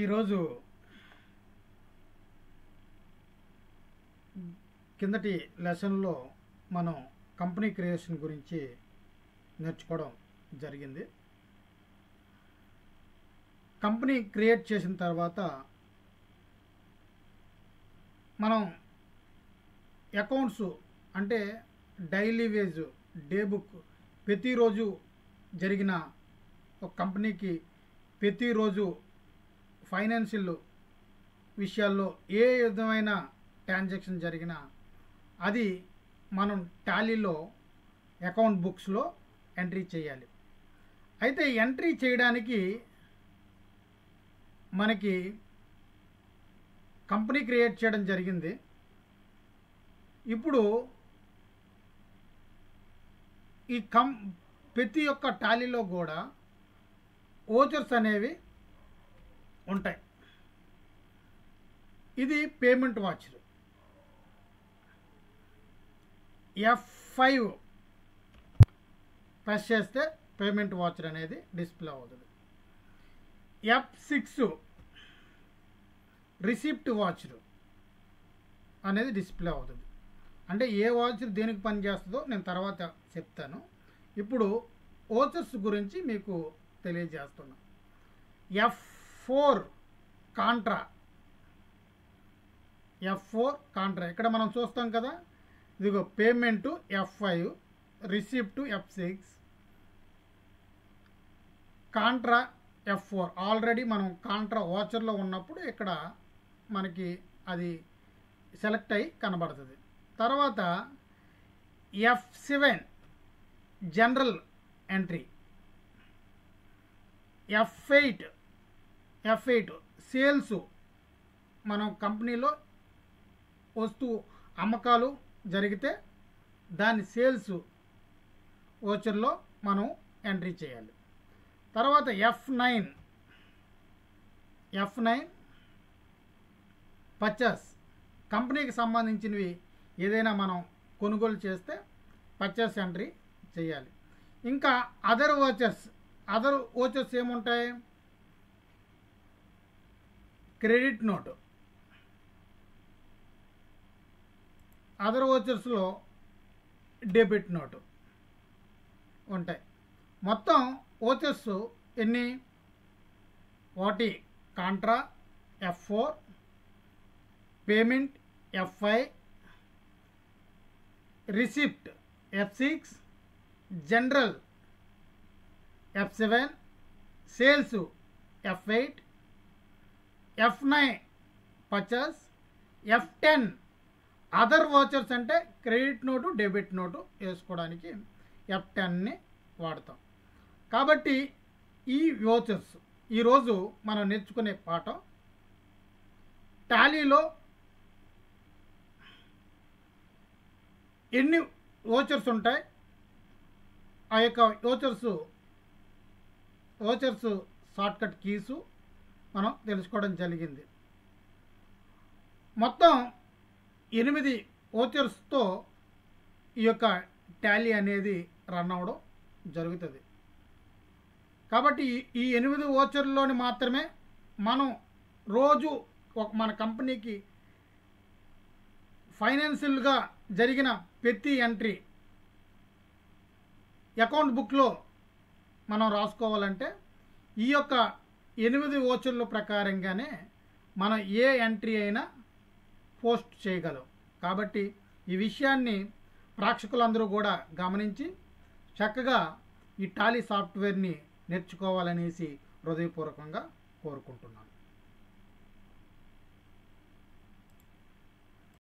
ఈరోజు కిందటి లెసన్లో మనం కంపెనీ క్రియేషన్ గురించి నేర్చుకోవడం జరిగింది. కంపెనీ క్రియేట్ చేసిన తర్వాత మనం అకౌంట్స్ అంటే డైలీ వేజ్, డే బుక్, ప్రతిరోజు జరిగిన ఒక కంపెనీకి ప్రతిరోజు ఫైనాన్షియల్ విషయాల్లో ఏ విధమైన ట్రాన్సాక్షన్ జరిగినా అది మనం టాలీలో అకౌంట్ బుక్స్లో ఎంట్రీ చేయాలి. అయితే ఎంట్రీ చేయడానికి మనకి కంపెనీ క్రియేట్ చేయడం జరిగింది. ఇప్పుడు ఈ ప్రతి ఒక్క టాలీలో కూడా ఓచర్స్ అనేవి ఉంటాయి. ఇది పేమెంట్ వాచర్. F5 ప్రెస్ చేస్తే పేమెంట్ వాచర్ అనేది డిస్ప్లే అవుతుంది. F6 రిసిప్ట్ వాచర్ అనేది డిస్ప్లే అవుతుంది. అంటే ఏ వాచర్ దేనికి పనిచేస్తుందో నేను తర్వాత చెప్తాను. ఇప్పుడు ఓచర్స్ గురించి మీకు తెలియజేస్తున్నా. F4 Contra. ఇక్కడ మనం చూస్తాం కదా, ఇదిగో payment F5, receipt F6, Contra F4. Already మనం కాంట్రా వాచర్లో ఉన్నప్పుడు ఇక్కడ మనకి అది సెలెక్ట్ అయ్యి కనబడుతుంది. తర్వాత F7 general entry. F8 sales. మనం కంపెనీలో వస్తువు అమ్మకాలు జరిగితే దాని సేల్స్ ఓచర్లో మనం ఎంట్రీ చేయాలి. తర్వాత F9 పర్చేస్. కంపెనీకి సంబంధించినవి ఏదైనా మనం కొనుగోలు చేస్తే పర్చేస్ ఎంట్రీ చేయాలి. ఇంకా అదర్ ఓచర్స్ ఏముంటాయి? Credit note. అదర్ ఓచర్స్లో డెబిట్ నోటు ఉంటాయి. మొత్తం ఓచర్స్ ఎన్ని? 1 contra F4, payment F5, receipt F6, journal F7, sales F8, F9 purchase, F10 other vouchers అంటే క్రెడిట్ నోటు, డెబిట్ నోటు వేసుకోవడానికి F10ని వాడతాం. కాబట్టి ఈ వాచర్స్ ఈరోజు మనం నేర్చుకునే పాఠం. టాలీలో ఎన్ని ఓచర్స్ ఉంటాయి, ఆ యొక్క ఓచర్స్ షార్ట్కట్ కీసు మనం తెలుసుకోవడం జరిగింది. మొత్తం 8 ఓచర్స్తో ఈ యొక్క టాలీ అనేది రన్ అవ్వడం జరుగుతుంది. కాబట్టి ఈ 8 ఓచర్లోని మాత్రమే మనం రోజు మన కంపెనీకి ఫైనాన్షియల్గా జరిగిన ప్రతి ఎంట్రీ అకౌంట్ బుక్లో మనం రాసుకోవాలంటే ఈ యొక్క 8 ఓచర్ల ప్రకారంగానే మనం ఏ ఎంట్రీ అయినా పోస్ట్ చేయగలం. కాబట్టి ఈ విషయాన్ని ప్రేక్షకులందరూ కూడా గమనించి చక్కగా ఈ టాలీ సాఫ్ట్వేర్ని నేర్చుకోవాలనేసి హృదయపూర్వకంగా కోరుకుంటున్నాను.